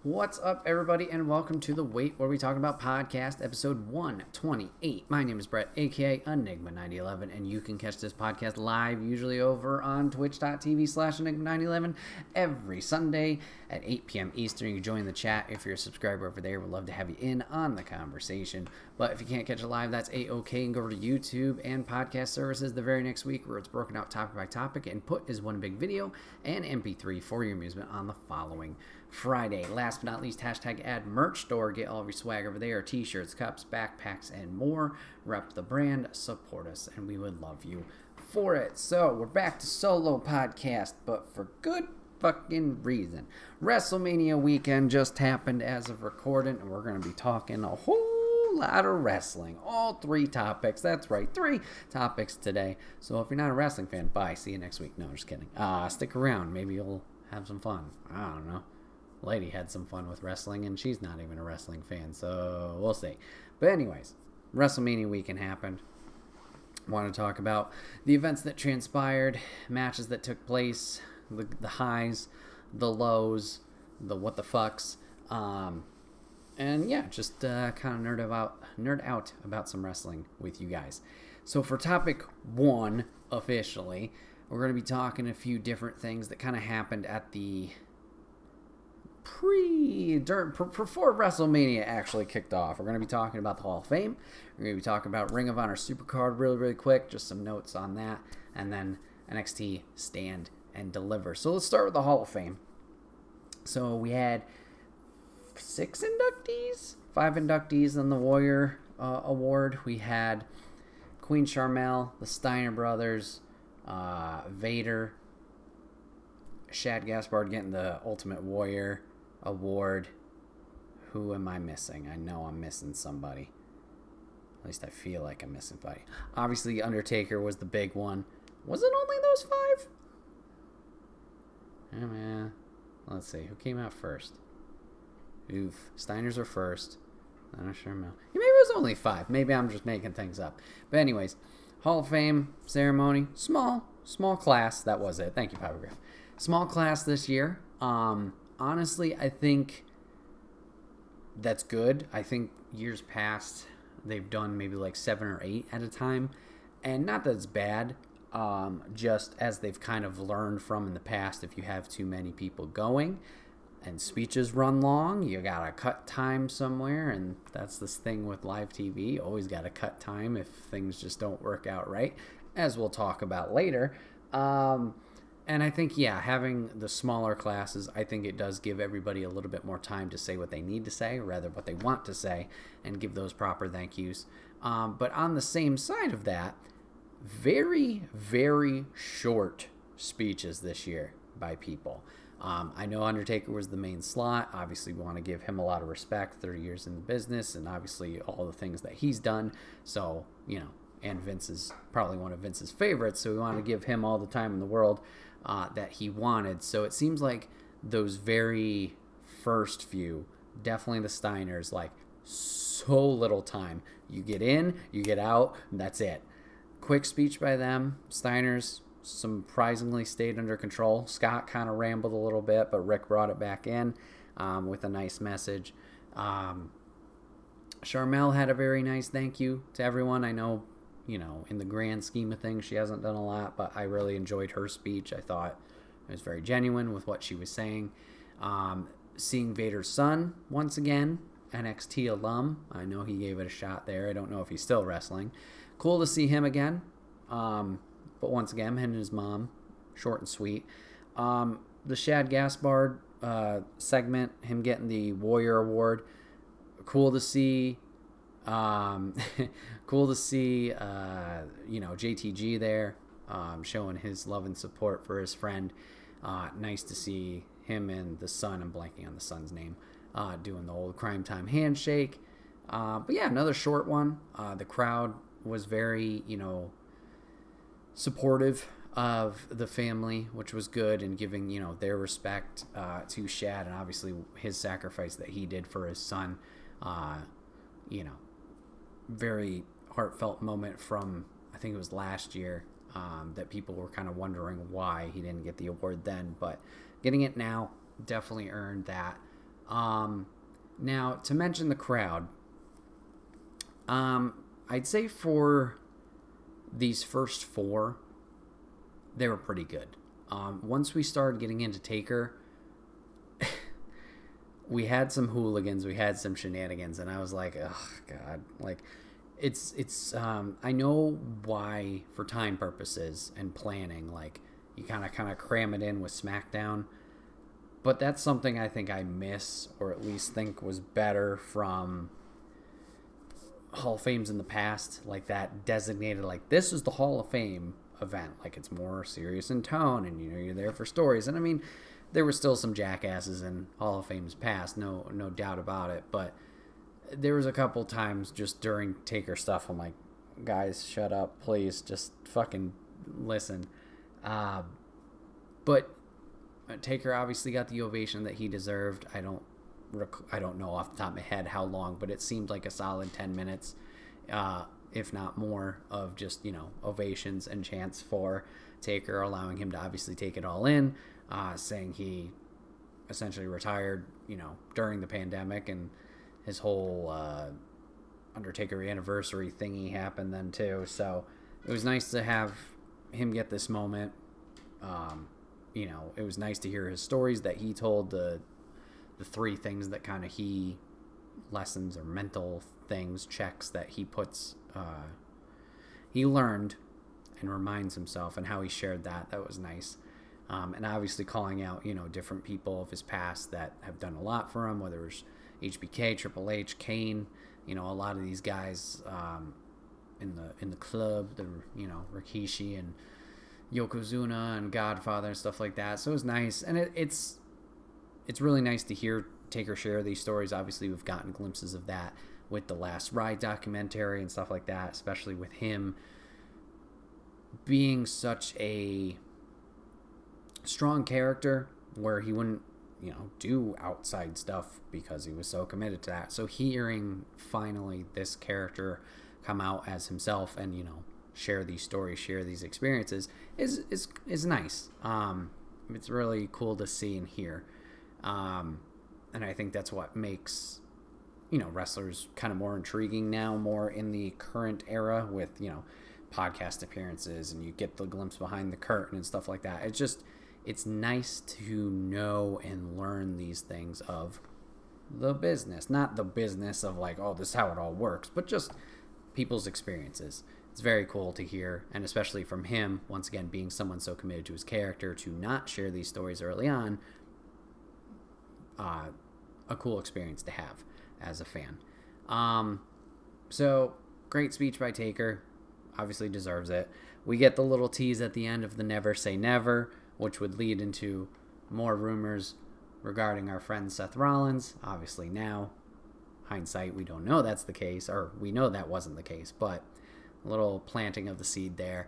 What's up, everybody, and welcome to the Wait What Are We Talking About podcast, episode 128. My name is Bret, aka Enigma9011, and you can catch this podcast live, usually over on twitch.tv/Enigma9011, every Sunday at 8 p.m. Eastern. You can join the chat if you're a subscriber over there. We'd love to have you in on the conversation. But if you can't catch it live, that's A-OK, and go over to YouTube and podcast services the very next week, where it's broken out topic by topic and put as one big video and MP3 for your amusement on the following Friday. Last but not least, hashtag ad merch store. Get all of your swag over there. T-shirts, cups, backpacks, and more. Rep the brand. Support us, and we would love you for it. So, we're back to solo podcast, but for good fucking reason. Wrestlemania weekend just happened as of recording, and we're going to be talking a whole lot of wrestling. All three topics. That's right, 3 topics today. So, if you're not a wrestling fan, bye. See you next week. No, just kidding. Stick around. Maybe you'll have some fun. I don't know. Lady had some fun with wrestling, and she's not even a wrestling fan, so we'll see. But anyways, WrestleMania weekend happened. Want to talk about the events that transpired, matches that took place, the highs, the lows, the what the fucks, and yeah, just kind of nerd out about some wrestling with you guys. So for topic 1, officially, we're going to be talking a few different things that kind of happened at the before WrestleMania actually kicked off. We're going to be talking about the Hall of Fame. We're going to be talking about Ring of Honor Supercard really quick, just some notes on that, and then NXT Stand and Deliver. So let's start with the Hall of Fame. So we had 5 inductees on the Warrior Award. We had Queen Sharmell, the Steiner brothers, Vader, Shad Gaspard getting the Ultimate Warrior Award. Who am I missing? I know I'm missing somebody. At least I feel like I'm missing somebody. Obviously, Undertaker was the big one. Was it only those 5? Oh, yeah. Let's see. Who came out first? Oof. Steiners were first. I'm not sure. Maybe it was only 5. Maybe I'm just making things up. But anyways, Hall of Fame ceremony. Small class. That was it. Thank you, Papa Griff. Small class this year. Honestly, I think that's good. I think years past, they've done maybe like 7 or 8 at a time. And not that it's bad, just as they've kind of learned from in the past, if you have too many people going and speeches run long, you gotta cut time somewhere. And that's this thing with live TV. You always gotta cut time if things just don't work out right, as we'll talk about later. And I think, yeah, having the smaller classes, I think it does give everybody a little bit more time to say what they need to say, rather what they want to say, and give those proper thank yous. But on the same side of that, very, very short speeches this year by people. I know Undertaker was the main slot. Obviously, we want to give him a lot of respect, 30 years in the business, and obviously all the things that he's done. So, and Vince is probably one of Vince's favorites, so we want to give him all the time in the world that he wanted. So it seems like those very first few, definitely the Steiners, like so little time. You get in, you get out, and that's it. Quick speech by them. Steiners surprisingly stayed under control. Scott kind of rambled a little bit, but Rick brought it back in with a nice message. Sharmell had a very nice thank you to everyone. I know, in the grand scheme of things, she hasn't done a lot, but I really enjoyed her speech. I thought it was very genuine with what she was saying. Seeing Vader's son once again, NXT alum. I know he gave it a shot there. I don't know if he's still wrestling. Cool to see him again. But once again, him and his mom, short and sweet. The Shad Gaspard segment, him getting the Warrior Award. Cool to see. JTG there, showing his love and support for his friend. Nice to see him and the son, I'm blanking on the son's name, doing the old Crime Time handshake. But yeah, another short one. The crowd was very, supportive of the family, which was good, and giving, their respect to Shad, and obviously his sacrifice that he did for his son. Very heartfelt moment from, I think it was last year, that people were kind of wondering why he didn't get the award then, but getting it now, definitely earned that. Now, to mention the crowd, I'd say for these first 4, they were pretty good. Once we started getting into Taker, we had some hooligans, we had some shenanigans, and I was like, oh, God. Like, it's I know why, for time purposes and planning, like, you kind of cram it in with SmackDown. But that's something I think I miss, or at least think was better from Hall of Fames in the past, like that designated, like, this is the Hall of Fame event. Like, it's more serious in tone, and, you're there for stories. And, I mean, there were still some jackasses in Hall of Fame's past, no doubt about it. But there was a couple times just during Taker stuff, I'm like, guys, shut up, please, just fucking listen. But Taker obviously got the ovation that he deserved. I don't know off the top of my head how long, but it seemed like a solid 10 minutes, if not more, of just, ovations and chants for Taker, allowing him to obviously take it all in, saying he essentially retired, during the pandemic, and his whole Undertaker anniversary thingy happened then too. So it was nice to have him get this moment. It was nice to hear his stories that he told, the 3 things that kind of he lessons or mental things, checks that he puts, he learned and reminds himself, and how he shared that. That was nice. And obviously calling out, different people of his past that have done a lot for him, whether it was HBK, Triple H, Kane, a lot of these guys, in the club, the, Rikishi and Yokozuna and Godfather and stuff like that. So it was nice. And it's really nice to hear Taker share these stories. Obviously, we've gotten glimpses of that with the Last Ride documentary and stuff like that, especially with him being such a strong character where he wouldn't, do outside stuff because he was so committed to that. So hearing finally this character come out as himself and, share these stories, share these experiences is nice. It's really cool to see and hear. And I think that's what makes, wrestlers kind of more intriguing now, more in the current era with, podcast appearances, and you get the glimpse behind the curtain and stuff like that. It's nice to know and learn these things of the business. Not the business of like, oh, this is how it all works, but just people's experiences. It's very cool to hear, and especially from him, once again, being someone so committed to his character, to not share these stories early on, a cool experience to have as a fan. So, great speech by Taker. Obviously deserves it. We get the little tease at the end of the Never Say Never, which would lead into more rumors regarding our friend Seth Rollins. Obviously now, hindsight, we don't know that's the case, or we know that wasn't the case, but a little planting of the seed there.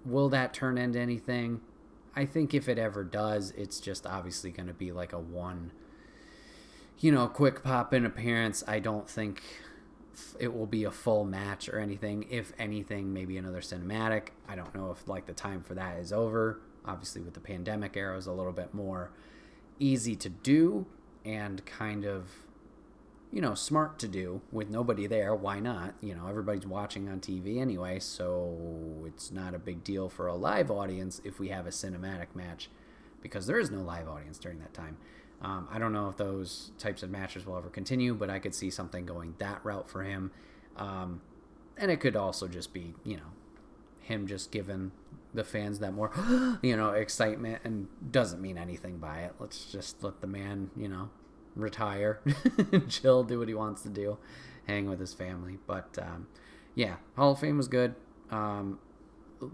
Will that turn into anything? I think if it ever does, it's just obviously going to be like a one, quick pop-in appearance. I don't think it will be a full match or anything. If anything, maybe another cinematic. I don't know if the time for that is over. Obviously with the pandemic era, is a little bit more easy to do and kind of, smart to do with nobody there. Why not? Everybody's watching on TV anyway, so it's not a big deal for a live audience if we have a cinematic match, because there is no live audience during that time. I don't know if those types of matches will ever continue, but I could see something going that route for him. And it could also just be, him just giving the fans that more, excitement, and doesn't mean anything by it. Let's just let the man, retire, chill, do what he wants to do, hang with his family. But, yeah, Hall of Fame was good.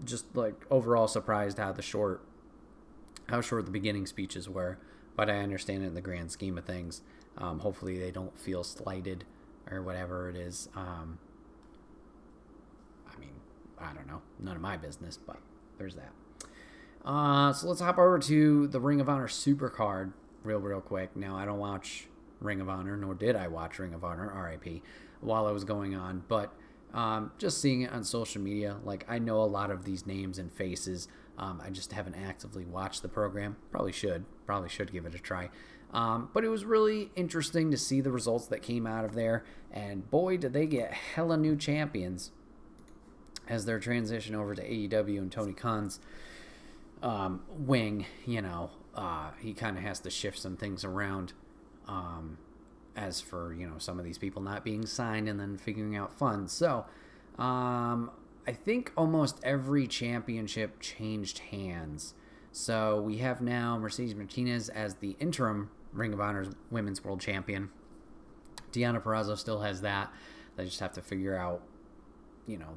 Just, overall surprised how short the beginning speeches were. But I understand it in the grand scheme of things. Hopefully they don't feel slighted or whatever it is. I don't know. None of my business, but there's that. So let's hop over to the Ring of Honor Supercard real quick. Now, I don't watch Ring of Honor, nor did I watch Ring of Honor, RIP, while it was going on. But just seeing it on social media, I know a lot of these names and faces. I just haven't actively watched the program. Probably should give it a try. But it was really interesting to see the results that came out of there. And boy, did they get hella new champions as their transition over to AEW and Tony Khan's wing. He kind of has to shift some things around. As for, some of these people not being signed and then figuring out funds. So, I think almost every championship changed hands. So we have now Mercedes Martinez as the interim Ring of Honor's Women's World Champion. Deonna Purrazzo still has that. They just have to figure out,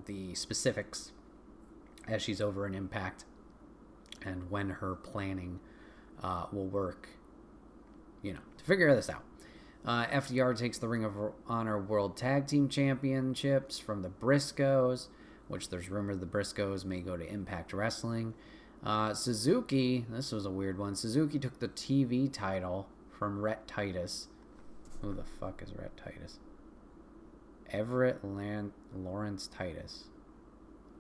the specifics as she's over in Impact and when her planning will work, to figure this out. FDR takes the Ring of Honor World Tag Team Championships from the Briscoes, which there's rumor the Briscoes may go to Impact Wrestling. Suzuki, this was a weird one. Suzuki took the TV title from Rhett Titus. Who the fuck is Rhett Titus? Everett Lawrence Titus.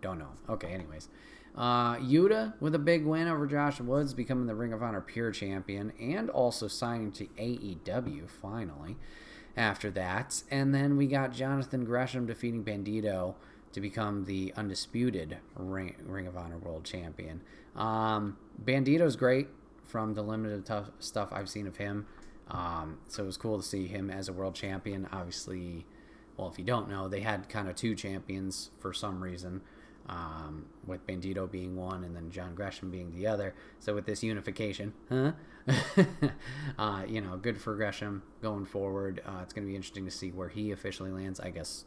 Don't know. Okay, anyways. Yuta with a big win over Josh Woods, becoming the Ring of Honor Pure Champion, and also signing to AEW, finally, after that. And then we got Jonathan Gresham defeating Bandito to become the undisputed Ring of Honor World Champion. Bandito's great from the limited stuff I've seen of him. So it was cool to see him as a world champion. Obviously, well, if you don't know, they had kind of two champions for some reason, with Bandito being one and then John Gresham being the other. So with this unification, good for Gresham going forward. It's going to be interesting to see where he officially lands. I guess,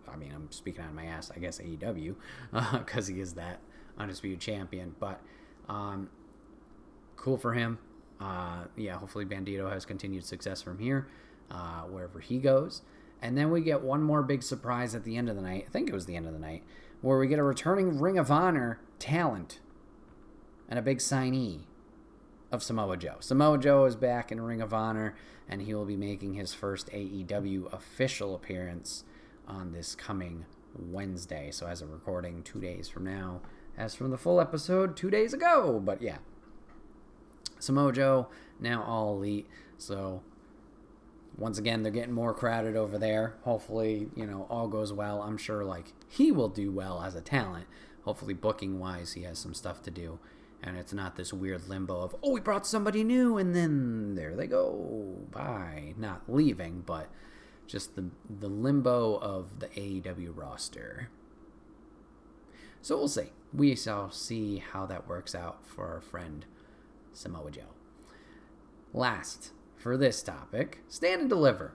I'm speaking out of my ass. I guess AEW, because he is that undisputed champion. But cool for him. Hopefully Bandito has continued success from here, wherever he goes. And then we get one more big surprise at the end of the night. I think it was the end of the night, where we get a returning Ring of Honor talent and a big signee of Samoa Joe. Samoa Joe is back in Ring of Honor, and he will be making his first AEW official appearance on this coming Wednesday. So as of recording, 2 days from now, as from the full episode 2 days ago. But yeah, Samoa Joe, now All Elite. So once again, they're getting more crowded over there. Hopefully, all goes well. I'm sure, he will do well as a talent. Hopefully, booking-wise, he has some stuff to do. And it's not this weird limbo of, we brought somebody new, and then there they go. Bye. Not leaving, but just the limbo of the AEW roster. So we'll see. We shall see how that works out for our friend Samoa Joe. Last, for this topic, Stand and Deliver.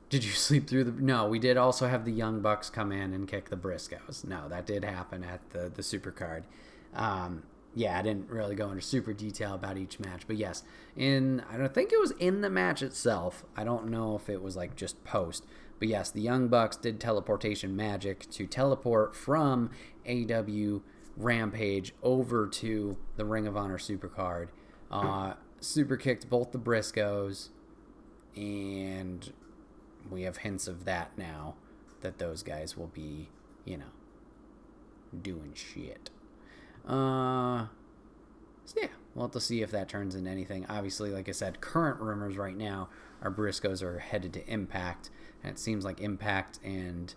Did you sleep through the... No, we did also have the Young Bucks come in and kick the Briscoes. No, that did happen at the Supercard. I didn't really go into super detail about each match, but yes, I don't think it was in the match itself. I don't know if it was just post, but yes, the Young Bucks did teleportation magic to teleport from AEW Rampage over to the Ring of Honor Supercard. Super kicked both the Briscoes, and we have hints of that now, that those guys will be, doing shit. So yeah, we'll have to see if that turns into anything. Obviously, like I said, current rumors right now are Briscoes are headed to Impact, and it seems like Impact and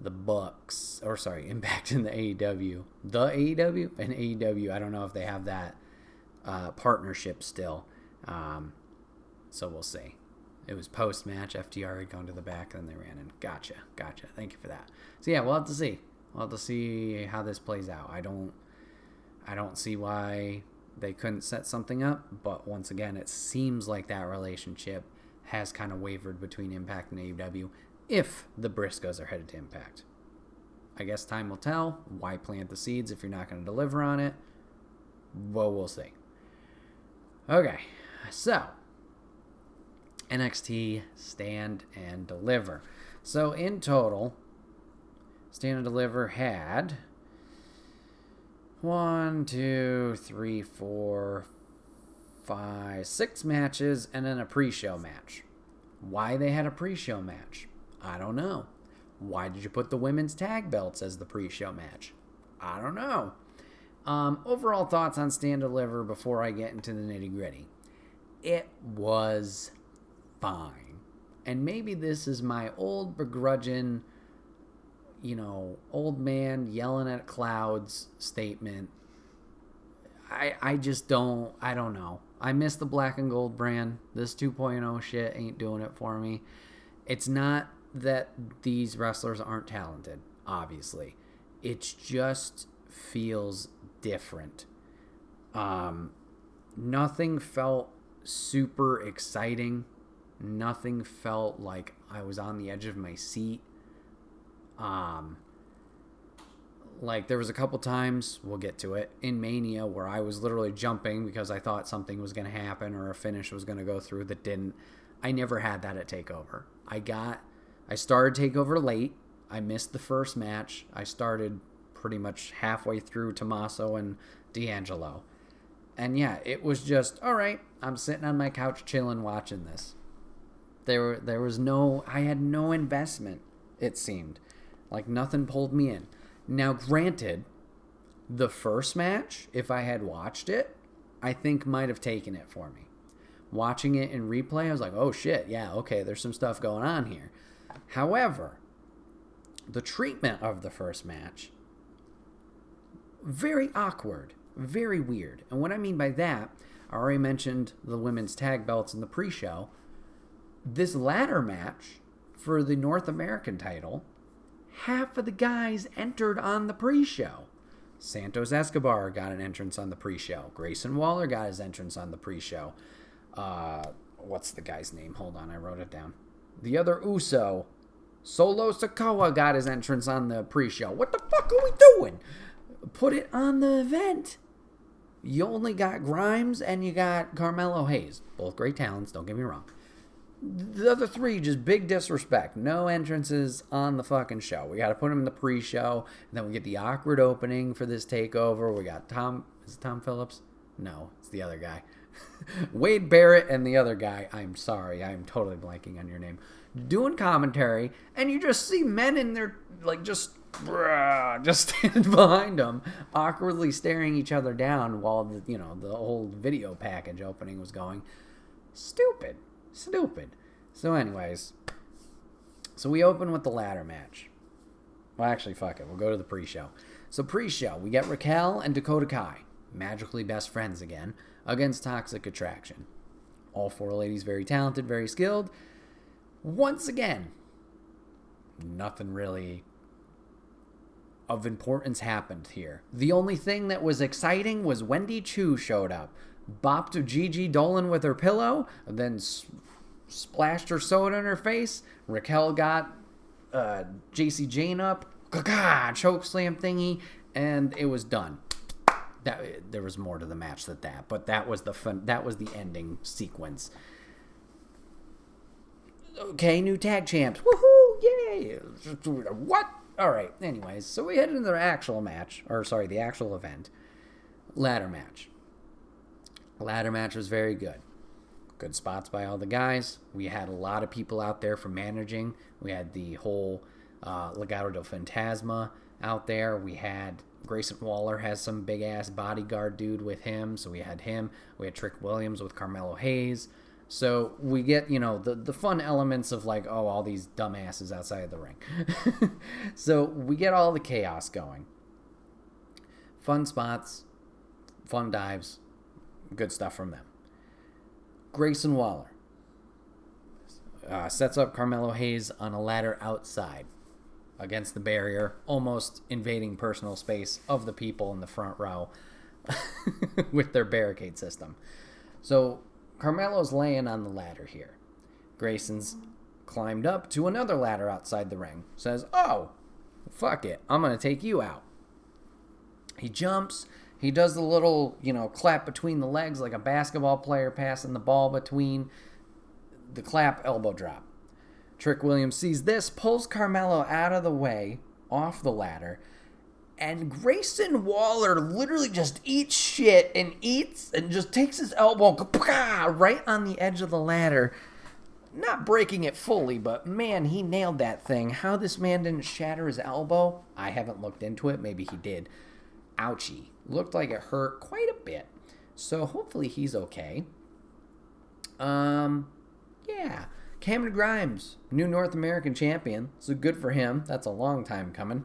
the Bucks, Impact and the AEW. The AEW and AEW, I don't know if they have that partnership still. So we'll see. It was post-match. FTR had gone to the back, and then they ran in. Gotcha. Thank you for that. So yeah, we'll have to see. We'll have to see how this plays out. I don't see why they couldn't set something up, but once again, it seems like that relationship has kind of wavered between Impact and AEW if the Briscoes are headed to Impact. I guess time will tell. Why plant the seeds if you're not going to deliver on it? Well, we'll see. Okay, so NXT Stand and Deliver. So in total, Stand and Deliver had 6 matches and then a pre-show match. Why they had a pre-show match? I don't know. Why did you put the women's tag belts as the pre-show match? I don't know. Overall thoughts on Stand Deliver before I get into the nitty gritty. It was fine. And maybe this is my old begrudging, old man yelling at clouds statement. I don't know. I miss the black and gold brand. This 2.0 shit ain't doing it for me. It's not that these wrestlers aren't talented, obviously. It just feels different. Nothing felt super exciting. Nothing felt like I was on the edge of my seat. Like there was a couple times, we'll get to it, in Mania where I was literally jumping because I thought something was going to happen or a finish was going to go through that didn't. I never had that at TakeOver. I started TakeOver late. I missed the first match. I started pretty much halfway through Tommaso and D'Angelo. And yeah, it was just, all right, I'm sitting on my couch chilling watching this. There was I had no investment, it seemed. Like nothing pulled me in. Now, granted, the first match, if I had watched it, I think might have taken it for me. Watching it in replay, I was like, oh shit, yeah, okay, there's some stuff going on here. However, the treatment of the first match, very awkward, very weird. And what I mean by that, I already mentioned the women's tag belts in the pre-show. This ladder match for the North American title, half of the guys entered on the pre-show. Santos Escobar got an entrance on the pre-show. Grayson Waller got his entrance on the pre-show. What's the guy's name? Hold on, I wrote it down. The other Uso, Solo Sikoa, got his entrance on the pre-show. What the fuck are we doing? Put it on the event. You only got Grimes and you got Carmelo Hayes. Both great talents, don't get me wrong. The other three, just big disrespect. No entrances on the fucking show. We got to put them in the pre-show. And then we get the awkward opening for this takeover. We got is it Tom Phillips? No, it's the other guy. Wade Barrett and the other guy. I'm sorry. I'm totally blanking on your name. Doing commentary. And you just see men in their, just standing behind them, awkwardly staring each other down while, the whole video package opening was going. Stupid. So anyways, we open with the ladder match. Well, actually, fuck it. We'll go to the pre-show. So pre-show, we get Raquel and Dakota Kai, magically best friends again, against Toxic Attraction. All four ladies very talented, very skilled. Once again, nothing really of importance happened here. The only thing that was exciting was Wendy Chu showed up. Bopped Gigi Dolan with her pillow, then splashed her soda in her face. Raquel got JC Jane up, choke slam thingy, and it was done. There was more to the match than that, but that was the ending sequence. Okay, new tag champs. Woohoo! Yay! What? All right. Anyways, so we head into the actual match, the actual event. Ladder match. Ladder match was very good. Good spots by all the guys. We had a lot of people out there for managing. We had the whole Legado del Fantasma out there. We had Grayson Waller has some big-ass bodyguard dude with him, so we had him. We had Trick Williams with Carmelo Hayes. So we get, the fun elements of all these dumbasses outside of the ring. So we get all the chaos going. Fun spots, fun dives. Good stuff from them. Grayson Waller sets up Carmelo Hayes on a ladder outside against the barrier, almost invading personal space of the people in the front row with their barricade system. So Carmelo's laying on the ladder here. Grayson's climbed up to another ladder outside the ring. Says, oh, fuck it. I'm going to take you out. He jumps. He does the little, clap between the legs like a basketball player passing the ball between the clap elbow drop. Trick Williams sees this, pulls Carmelo out of the way, off the ladder, and Grayson Waller literally just eats shit and just takes his elbow right on the edge of the ladder. Not breaking it fully, but man, he nailed that thing. How this man didn't shatter his elbow, I haven't looked into it. Maybe he did. Ouchie. Looked like it hurt quite a bit. So hopefully he's okay. Yeah. Cameron Grimes, new North American champion. So good for him. That's a long time coming.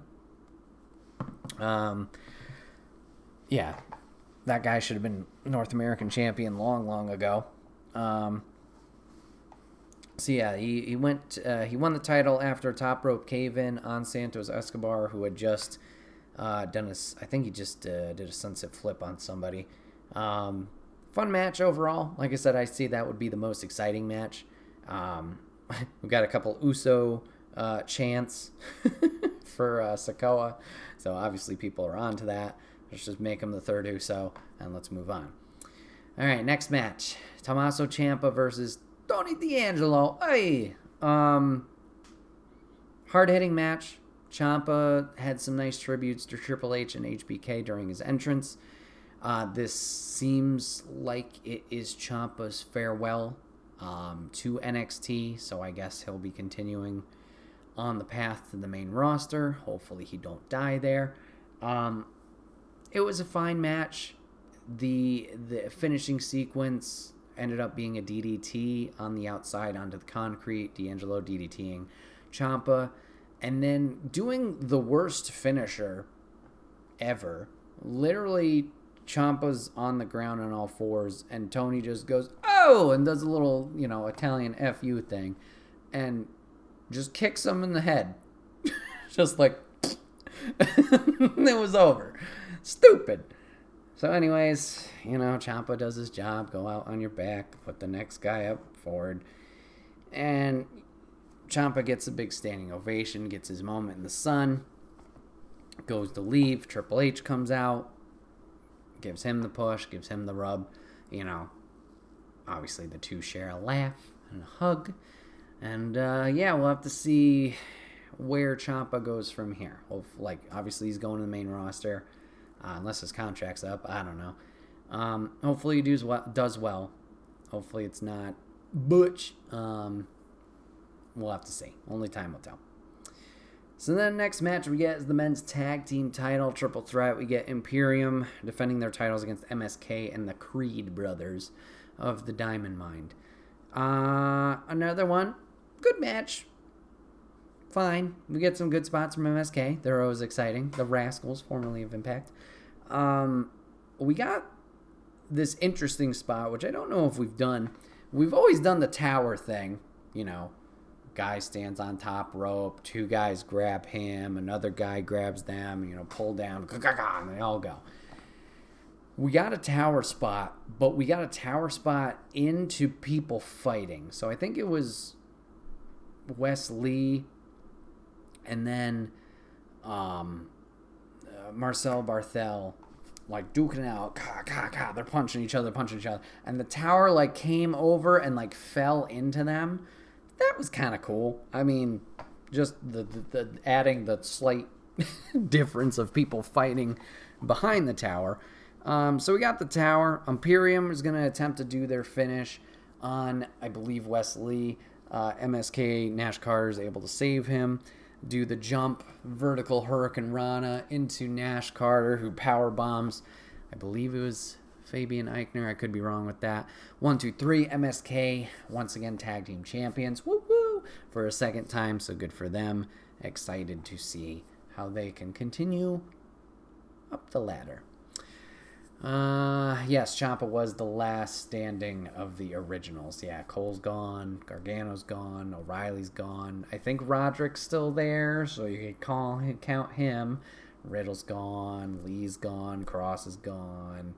Yeah. That guy should have been North American champion long ago. So yeah, he won the title after a top rope cave-in on Santos Escobar, who had just I think he just did a sunset flip on somebody. Fun match overall. Like I said, I see that would be the most exciting match. We've got a couple Uso chants for Sikoa, so obviously people are on to that. Let's just make him the third Uso, and let's move on. All right, next match. Tommaso Ciampa versus Tony D'Angelo. Hey! Hard-hitting match. Ciampa had some nice tributes to Triple H and HBK during his entrance. This seems like it is Ciampa's farewell to NXT, so I guess he'll be continuing on the path to the main roster. Hopefully he don't die there. It was a fine match. The finishing sequence ended up being a DDT on the outside onto the concrete, D'Angelo DDTing Ciampa, and then doing the worst finisher ever. Literally, Ciampa's on the ground on all fours, and Tony just goes, oh, and does a little, Italian FU thing, and just kicks him in the head. Just like, it was over. Stupid. So anyways, Ciampa does his job, go out on your back, put the next guy up forward, and Ciampa gets a big standing ovation, gets his moment in the sun, goes to leave, Triple H comes out, gives him the push, gives him the rub, obviously the two share a laugh and a hug, and we'll have to see where Ciampa goes from here. Obviously he's going to the main roster, unless his contract's up, I don't know. Hopefully he does well. Hopefully it's not Butch. We'll have to see. Only time will tell. So then next match we get is the men's tag team title triple threat. We get Imperium defending their titles against MSK and the Creed brothers of the Diamond Mine. Another one. Good match. Fine. We get some good spots from MSK. They're always exciting. The Rascals, formerly of Impact. We got this interesting spot, which I don't know if we've done. We've always done the tower thing, guy stands on top rope, two guys grab him, another guy grabs them, pull down, and they all go. We got a tower spot, but we got a tower spot into people fighting. So I think it was Wes Lee and then Marcel Barthel, duking out, they're punching each other, and the tower came over and fell into them. That was kind of cool. I mean, just the adding the slight difference of people fighting behind the tower. So we got the tower. Imperium is going to attempt to do their finish on, I believe, Wes Lee. MSK Nash Carter is able to save him. Do the jump, vertical Hurricane Rana into Nash Carter, who power bombs. I believe it was Fabian Eichner. I could be wrong with that. 1, 2, 3. MSK once again tag team champions. Woo woo! For a second time, so good for them. Excited to see how they can continue up the ladder. Yes, Ciampa was the last standing of the originals. Yeah, Cole's gone, Gargano's gone, O'Reilly's gone. I think Roderick's still there, so you could count him. Riddle's gone, Lee's gone, Cross is gone.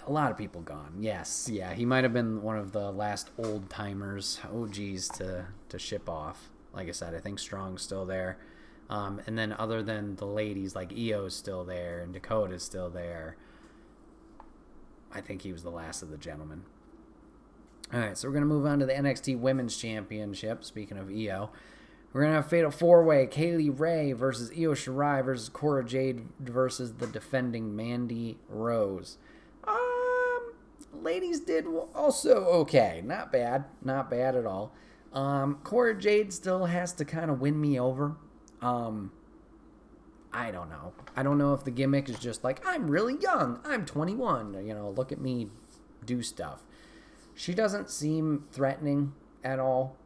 A lot of people gone. Yes, yeah, he might have been one of the last old-timers, OGs to ship off. Like I said, I think Strong's still there. And then other than the ladies, Io's still there and Dakota's still there. I think he was the last of the gentlemen. All right, so we're going to move on to the NXT Women's Championship. Speaking of Io, we're going to have a fatal four-way. Kaylee Ray versus Io Shirai versus Cora Jade versus the defending Mandy Rose. Ladies did also okay. Not bad. Not bad at all. Cora Jade still has to kind of win me over. I I don't know. I don't know if the gimmick is just like, I'm really young. I'm 21. Look at me do stuff. She doesn't seem threatening at all.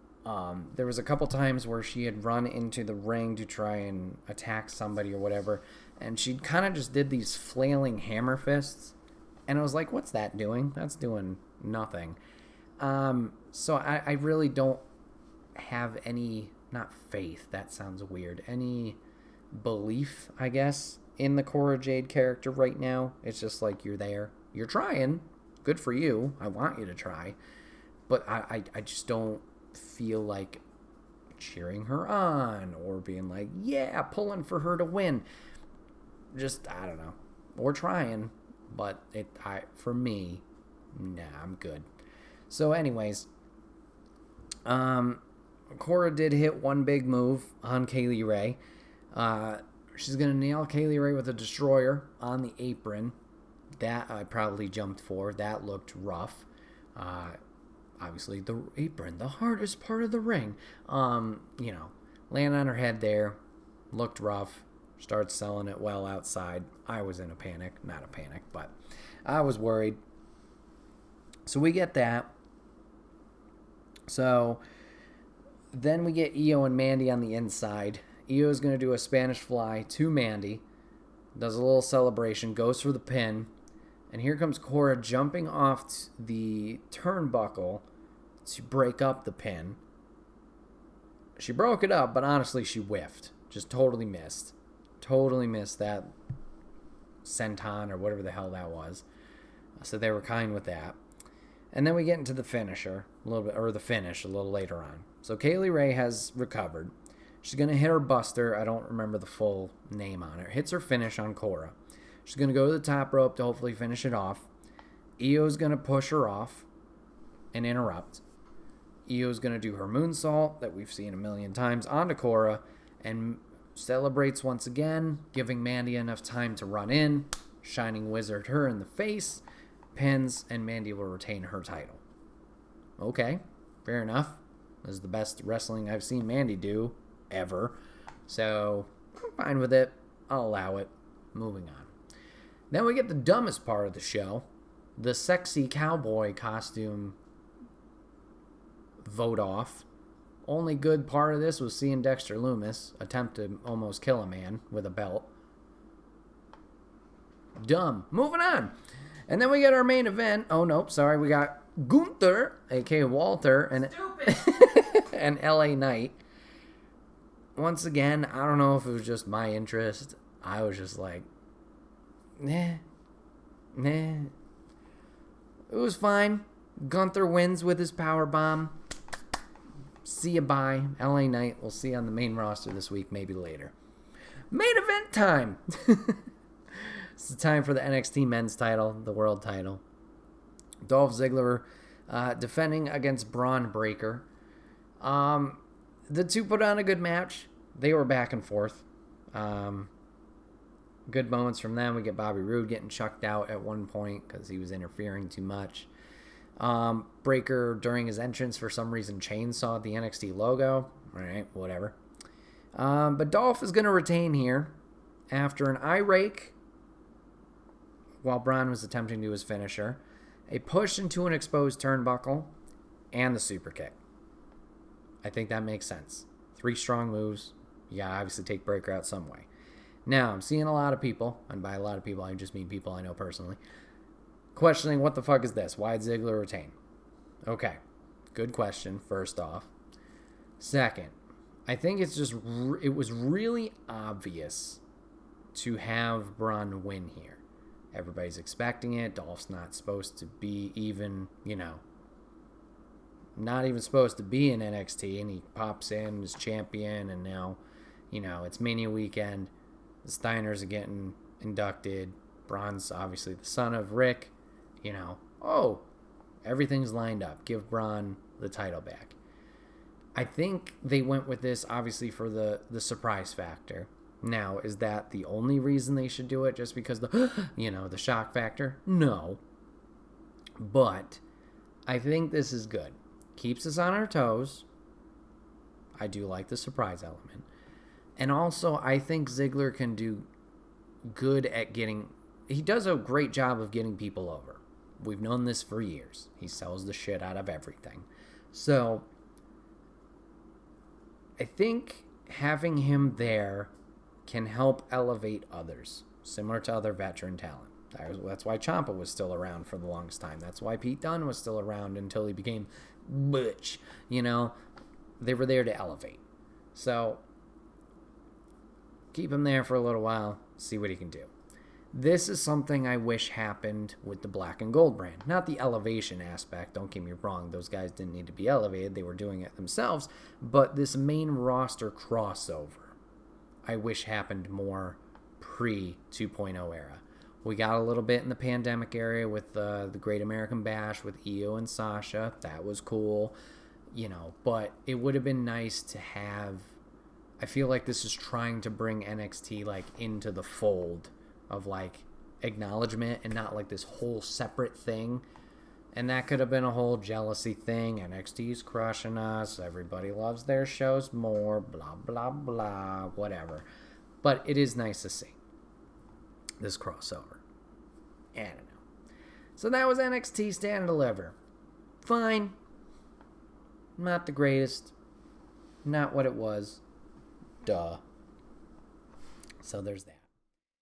There was a couple times where she had run into the ring to try and attack somebody or whatever, and she kind of just did these flailing hammer fists, and I was like, what's that doing? That's doing nothing. So I really don't have any, not faith, that sounds weird, any belief, I guess, in the Cora Jade character right now. It's just like, you're there, you're trying, good for you, I want you to try, but I just don't feel like cheering her on or being like, yeah, pulling for her to win. Just, I don't know, we're trying, but for me, nah, I'm good. So anyways, Cora did hit one big move on Kaylee Ray. She's going to nail Kaylee Ray with a destroyer on the apron. That I probably jumped for. That looked rough. Obviously, the apron, the hardest part of the ring. Laying on her head there, looked rough. Starts selling it well outside. I was in a panic. Not a panic, but I was worried. So we get that. So then we get Io and Mandy on the inside. Io is going to do a Spanish fly to Mandy. Does a little celebration. Goes for the pin. And here comes Cora jumping off the turnbuckle to break up the pin. She broke it up, but honestly, she whiffed. Just totally missed. Totally missed that senton or whatever the hell that was. So they were kind with that. And then we get into the finisher a little bit, or the finish a little later on. So Kaylee Ray has recovered. She's going to hit her buster. I don't remember the full name on it. Hits her finish on Cora. She's going to go to the top rope to hopefully finish it off. Io's going to push her off and interrupt. Io's going to do her moonsault that we've seen a million times onto Cora and celebrates once again, giving Mandy enough time to run in. Shining Wizard her in the face, pins, and Mandy will retain her title. Okay, fair enough. This is the best wrestling I've seen Mandy do ever. So, I'm fine with it. I'll allow it. Moving on. Then we get the dumbest part of the show. The sexy cowboy costume vote off. Only good part of this was seeing Dexter Lumis attempt to almost kill a man with a belt. Dumb. Moving on. And then we get our main event. Oh, no, sorry. We got Gunther, a.k.a. Walter, and and LA Knight. Once again, I don't know if it was just my interest. I was just like, nah. It was fine. Gunther wins with his power bomb. See ya, bye. LA Knight, we'll see you on the main roster this week, maybe later. Main event time! It's the time for the NXT men's title, the world title. Dolph Ziggler defending against Braun Breaker. The two put on a good match. They were back and forth. Good moments from them. We get Bobby Roode getting chucked out at one point because he was interfering too much. Breaker, during his entrance, for some reason, chainsawed the NXT logo. All right, whatever. But Dolph is going to retain here after an eye rake while Braun was attempting to do his finisher, a push into an exposed turnbuckle, and the super kick. I think that makes sense. 3 strong moves. You gotta obviously take Breaker out some way. Now, I'm seeing a lot of people, and by a lot of people, I just mean people I know personally, questioning what the fuck is this? Why did Ziggler retain? Okay, good question, first off. Second, I think it's just, it was really obvious to have Braun win here. Everybody's expecting it. Dolph's not supposed to be even, not even supposed to be in NXT, and he pops in as champion, and now, it's Mania weekend. The Steiners are getting inducted. Braun's obviously the son of Rick. Everything's lined up. Give Braun the title back. I think they went with this, obviously, for the surprise factor. Now, is that the only reason they should do it? Just because the shock factor? No. But I think this is good. Keeps us on our toes. I do like the surprise element. And also, I think Ziggler can do good at he does a great job of getting people over. We've known this for years. He sells the shit out of everything. So, I think having him there can help elevate others, similar to other veteran talent. That's why Ciampa was still around for the longest time. That's why Pete Dunne was still around until he became Butch. They were there to elevate. So, keep him there for a little while, see what he can do. This is something I wish happened with the Black and Gold brand. Not the elevation aspect, don't get me wrong. Those guys didn't need to be elevated. They were doing it themselves. But this main roster crossover, I wish happened more pre-2.0 era. We got a little bit in the pandemic area with the Great American Bash with Io and Sasha. That was cool. But it would have been nice to have... I feel like this is trying to bring NXT, into the fold of acknowledgement and not this whole separate thing. And that could have been a whole jealousy thing. NXT's crushing us. Everybody loves their shows more. Blah, blah, blah. Whatever. But it is nice to see this crossover. I don't know. So that was NXT Stand and Deliver. Fine. Not the greatest. Not what it was. Duh. So there's that.